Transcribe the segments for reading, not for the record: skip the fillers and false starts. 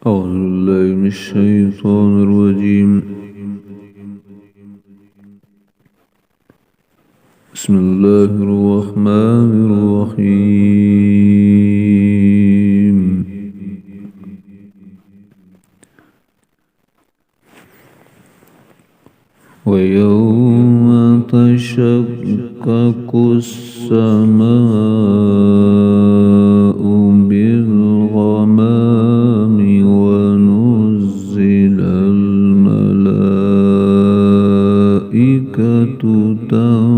أعوذ بالله من الشيطان الرجيم. بسم الله الرحمن الرحيم. ويوم تشقق السماء بالغمام ونزل الملائكة تنزيلا.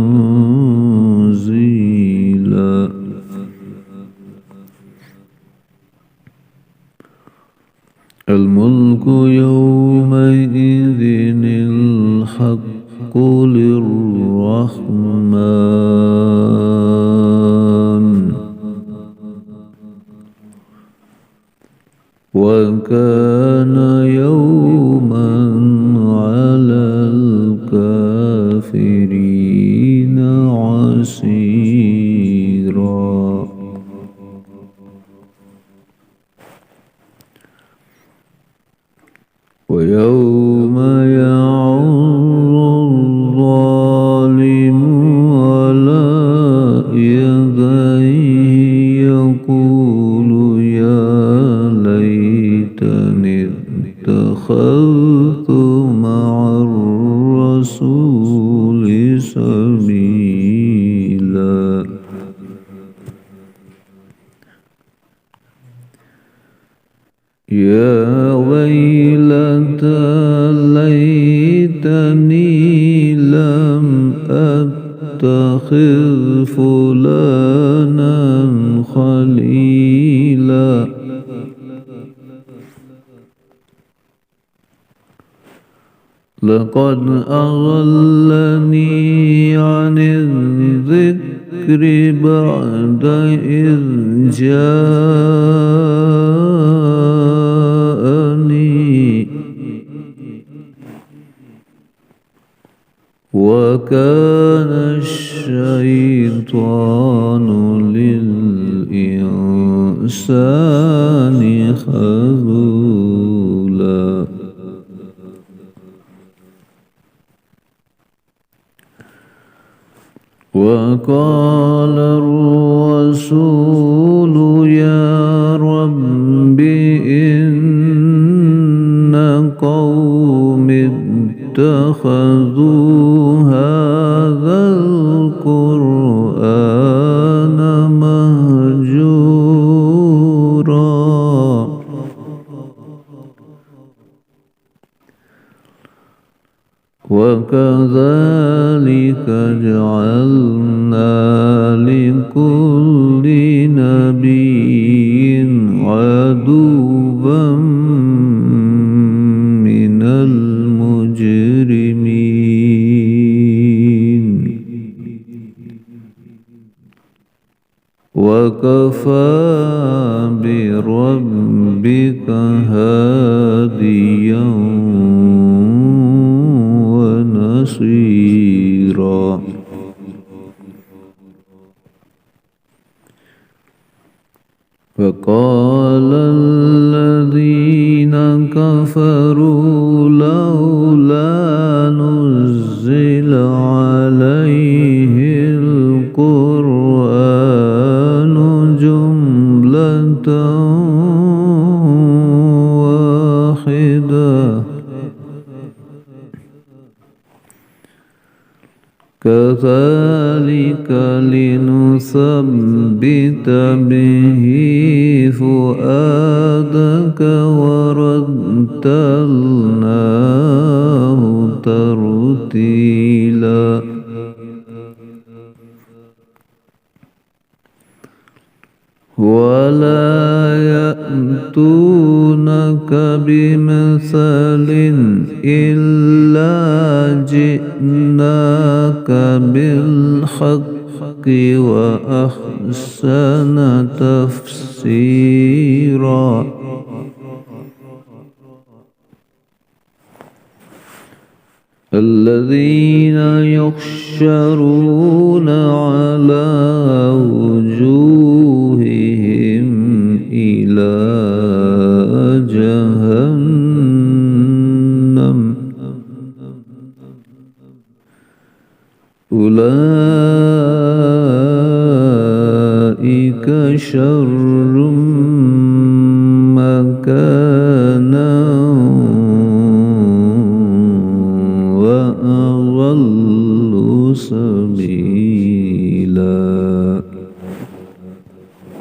الملك يومئذ الحق للرحمن وكان يوما على الكافرين عسيرا. ويوم يعض الظالم على يديه يقول يا ليتني اتخذت مع الرسول سبيلا. يا ويلتى ليتني لم أتخذ فلانا خليلا. لقد أضلني عن الذكر بعد إذ جاءني وكان الشيطان للإنسان خذولا. وقال الرسول يا رب إن قوم اتخذوا هذا القرآن مهجورا. وكذلك جعلنا لكل نبي عدوا من المجرمين وكفى بربك هاديا ونصيرا. فقال الذين كفروا لولا نزل عليه القرآن جملة واحدة كذلك لنثبت به فؤادك ورتلناه ترتيلا. ولا يأتونك بمثل إلا جئناك بالحق وأحسن تفسيرا. الذين يحشرون على وجوههم إلى جهنم أولئك شر مكانا وأضل سبيلا.